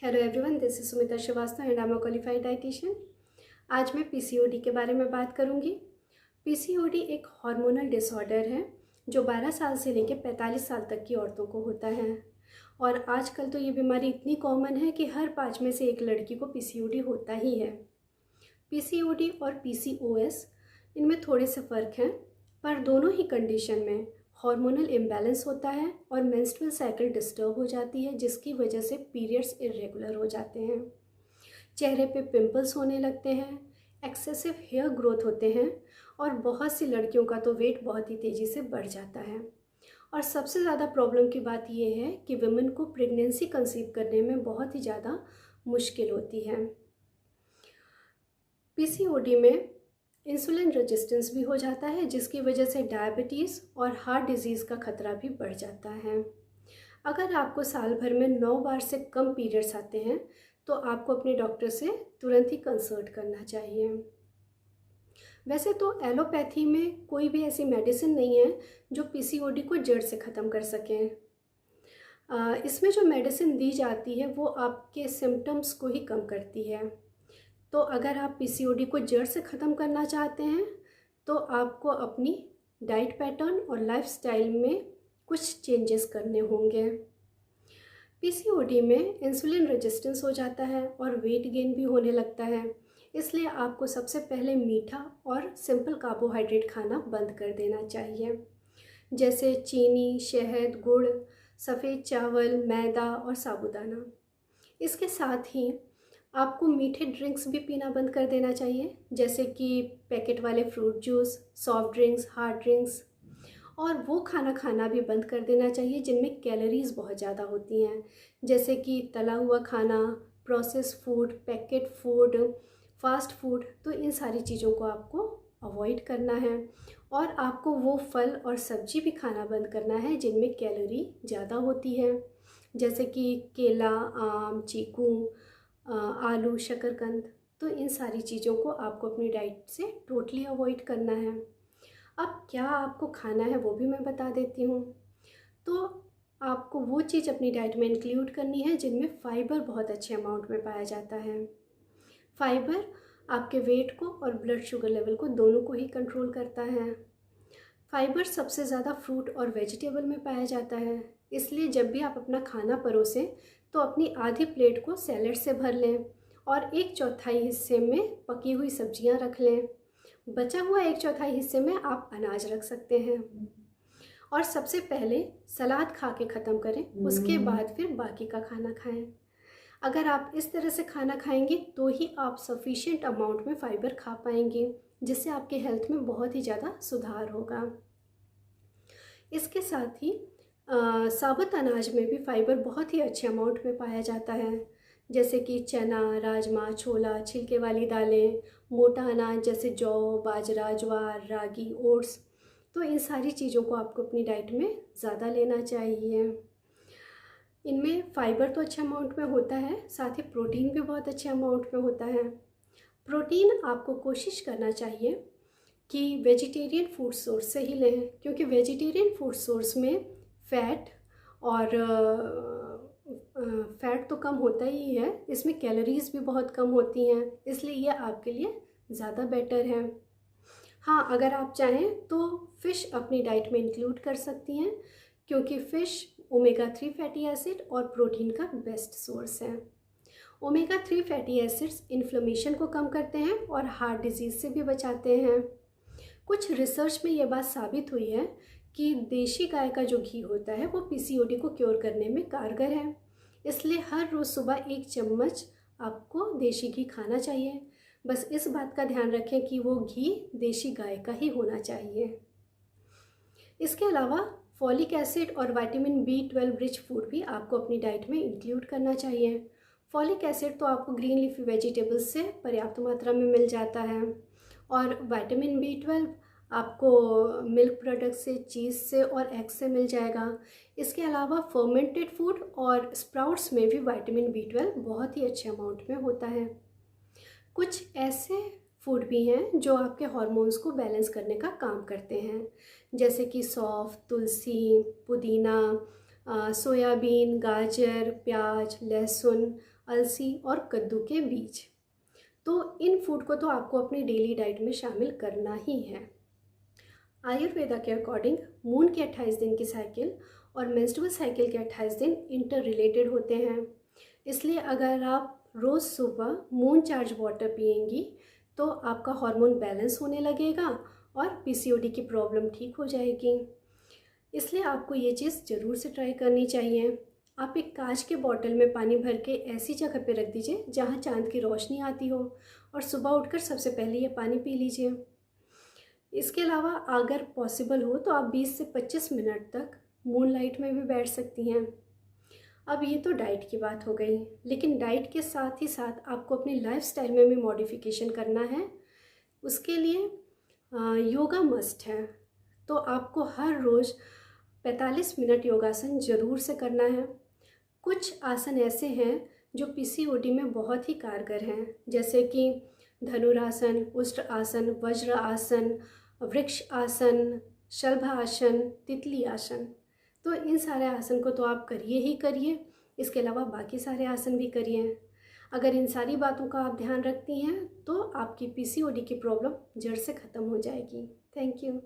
Hello everyone, this is Sumita Shrivastava and I am a qualified dietitian. आज मैं PCOD के बारे में बात करूंगी। पीसीओडी एक हार्मोनल डिसऑर्डर है जो 12 साल से लेकर 45 साल तक की औरतों को होता है। और आजकल तो ये बीमारी इतनी कॉमन है कि हर 5 में से एक लड़की को पीसीओडी होता ही है। पीसीओडी और पीसीओएस इनमें थोड़े से फ़र्क हैं, पर दोनों ही कंडीशन में हार्मोनल इम्बैलेंस होता है और मेंस्ट्रुअल साइकिल डिस्टर्ब हो जाती है, जिसकी वजह से पीरियड्स इरेगुलर हो जाते हैं, चेहरे पे पिंपल्स होने लगते हैं, एक्सेसिव हेयर ग्रोथ होते हैं और बहुत सी लड़कियों का तो वेट बहुत ही तेज़ी से बढ़ जाता है। और सबसे ज़्यादा प्रॉब्लम की बात यह है कि वुमेन को प्रेगनेंसी कंसीव करने में बहुत ही ज़्यादा मुश्किल होती है। पीसीओडी में इंसुलिन रेजिस्टेंस भी हो जाता है, जिसकी वजह से डायबिटीज़ और हार्ट डिजीज़ का खतरा भी बढ़ जाता है। अगर आपको साल भर में 9 बार से कम पीरियड्स आते हैं तो आपको अपने डॉक्टर से तुरंत ही कंसल्ट करना चाहिए। वैसे तो एलोपैथी में कोई भी ऐसी मेडिसिन नहीं है जो पीसीओडी को जड़ से ख़त्म कर सकें। इसमें जो मेडिसिन दी जाती है वो आपके सिम्टम्स को ही कम करती है। तो अगर आप पीसीओडी को जड़ से ख़त्म करना चाहते हैं तो आपको अपनी डाइट पैटर्न और लाइफस्टाइल में कुछ चेंजेस करने होंगे। पीसीओडी में इंसुलिन रेजिस्टेंस हो जाता है और वेट गेन भी होने लगता है, इसलिए आपको सबसे पहले मीठा और सिंपल कार्बोहाइड्रेट खाना बंद कर देना चाहिए, जैसे चीनी, शहद, गुड़, सफ़ेद चावल, मैदा और साबूदाना। इसके साथ ही आपको मीठे ड्रिंक्स भी पीना बंद कर देना चाहिए, जैसे कि पैकेट वाले fruit juice, soft drinks, hard drinks. और वो खाना खाना भी बंद कर देना चाहिए जिनमें कैलोरीज़ बहुत ज़्यादा होती हैं, जैसे कि तला हुआ खाना, process food, packet food, fast food. तो इन सारी चीज़ों को आपको अवॉइड करना है और आपको वो फल और सब्जी भी खाना बंद करना है जिनमें कैलोरी ज़्यादा होती है, जैसे कि केला, आम, चीकू, आलू, शकरकंद। तो इन सारी चीज़ों को आपको अपनी डाइट से टोटली अवॉइड करना है। अब क्या आपको खाना है वो भी मैं बता देती हूँ। तो आपको वो चीज़ अपनी डाइट में इंक्लूड करनी है जिनमें फ़ाइबर बहुत अच्छे अमाउंट में पाया जाता है। फ़ाइबर आपके वेट को और ब्लड शुगर लेवल को दोनों को ही कंट्रोल करता है। फ़ाइबर सबसे ज़्यादा फ्रूट और वेजिटेबल में पाया जाता है, इसलिए जब भी आप अपना खाना परोसें तो अपनी आधी प्लेट को सैलेड से भर लें और 1/4 हिस्से में पकी हुई सब्जियां रख लें। बचा हुआ 1/4 हिस्से में आप अनाज रख सकते हैं। और सबसे पहले सलाद खा के ख़त्म करें, उसके बाद फिर बाकी का खाना खाएं। अगर आप इस तरह से खाना खाएंगे तो ही आप सफिशिएंट अमाउंट में फ़ाइबर खा पाएंगे, जिससे आपके हेल्थ में बहुत ही ज़्यादा सुधार होगा। इसके साथ ही साबुत अनाज में भी फ़ाइबर बहुत ही अच्छे अमाउंट में पाया जाता है, जैसे कि चना, राजमा, छोला, छिलके वाली दालें, मोटा अनाज जैसे जौ, बाजरा, ज्वार, रागी, ओट्स। तो इन सारी चीज़ों को आपको अपनी डाइट में ज़्यादा लेना चाहिए। इनमें फ़ाइबर तो अच्छे अमाउंट में होता है, साथ ही प्रोटीन भी बहुत अच्छे अमाउंट में होता है। प्रोटीन आपको कोशिश करना चाहिए कि वेजिटेरियन फूड सोर्स से ही लें, क्योंकि वेजिटेरियन फूड सोर्स में फ़ैट और फ़ैट तो कम होता ही है, इसमें कैलोरीज़ भी बहुत कम होती हैं, इसलिए यह आपके लिए ज़्यादा बेटर है। हाँ, अगर आप चाहें तो फ़िश अपनी डाइट में इंक्लूड कर सकती हैं, क्योंकि फ़िश ओमेगा 3 फैटी एसिड और प्रोटीन का बेस्ट सोर्स है। ओमेगा 3 फैटी एसिड्स इन्फ्लेमेशन को कम करते हैं और हार्ट डिजीज़ से भी बचाते हैं। कुछ रिसर्च में ये बात साबित हुई है कि देशी गाय का जो घी होता है वो पीसीओडी को क्योर करने में कारगर है, इसलिए हर रोज़ सुबह 1 चम्मच आपको देशी घी खाना चाहिए। बस इस बात का ध्यान रखें कि वो घी देशी गाय का ही होना चाहिए। इसके अलावा फॉलिक एसिड और विटामिन B12 रिच फूड भी आपको अपनी डाइट में इंक्लूड करना चाहिए। फॉलिक एसिड तो आपको ग्रीन लीफी वेजिटेबल्स से पर्याप्त मात्रा में मिल जाता है और विटामिन B12 आपको मिल्क प्रोडक्ट से, चीज़ से और एग से मिल जाएगा। इसके अलावा फर्मेंटेड फूड और स्प्राउट्स में भी विटामिन B12 बहुत ही अच्छे अमाउंट में होता है। कुछ ऐसे फूड भी हैं जो आपके हार्मोन्स को बैलेंस करने का काम करते हैं, जैसे कि सौंफ, तुलसी, पुदीना, सोयाबीन, गाजर, प्याज, लहसुन, अलसी और कद्दू के बीज। तो इन फूड को तो आपको अपनी डेली डाइट में शामिल करना ही है। आयुर्वेदा के अकॉर्डिंग मून के 28 दिन की साइकिल और मेंस्ट्रुअल साइकिल के 28 दिन इंटर रिलेटेड होते हैं। इसलिए अगर आप रोज़ सुबह मून चार्ज वाटर पिएंगी तो आपका हार्मोन बैलेंस होने लगेगा और पीसीओडी की प्रॉब्लम ठीक हो जाएगी। इसलिए आपको ये चीज़ ज़रूर से ट्राई करनी चाहिए। आप एक कांच के बॉटल में पानी भर के ऐसी जगह पे रख दीजिए जहाँ चांद की रोशनी आती हो और सुबह उठकर सबसे पहले ये पानी पी लीजिए। इसके अलावा अगर पॉसिबल हो तो आप 20 से 25 मिनट तक मून लाइट में भी बैठ सकती हैं। अब ये तो डाइट की बात हो गई, लेकिन डाइट के साथ ही साथ आपको अपनी लाइफस्टाइल में भी मॉडिफिकेशन करना है। उसके लिए योगा मस्ट है। तो आपको हर रोज़ 45 मिनट योगासन ज़रूर से करना है। कुछ आसन ऐसे हैं जो पीसीओडी में बहुत ही कारगर हैं, जैसे कि धनुरासन, उष्ट्र आसन, वज्र आसन, वृक्ष आसन, शलभासन, तितली आसन। तो इन सारे आसन को तो आप करिए ही करिए। इसके अलावा बाकी सारे आसन भी करिए। अगर इन सारी बातों का आप ध्यान रखती हैं तो आपकी पीसीओडी की प्रॉब्लम जड़ से ख़त्म हो जाएगी। Thank you.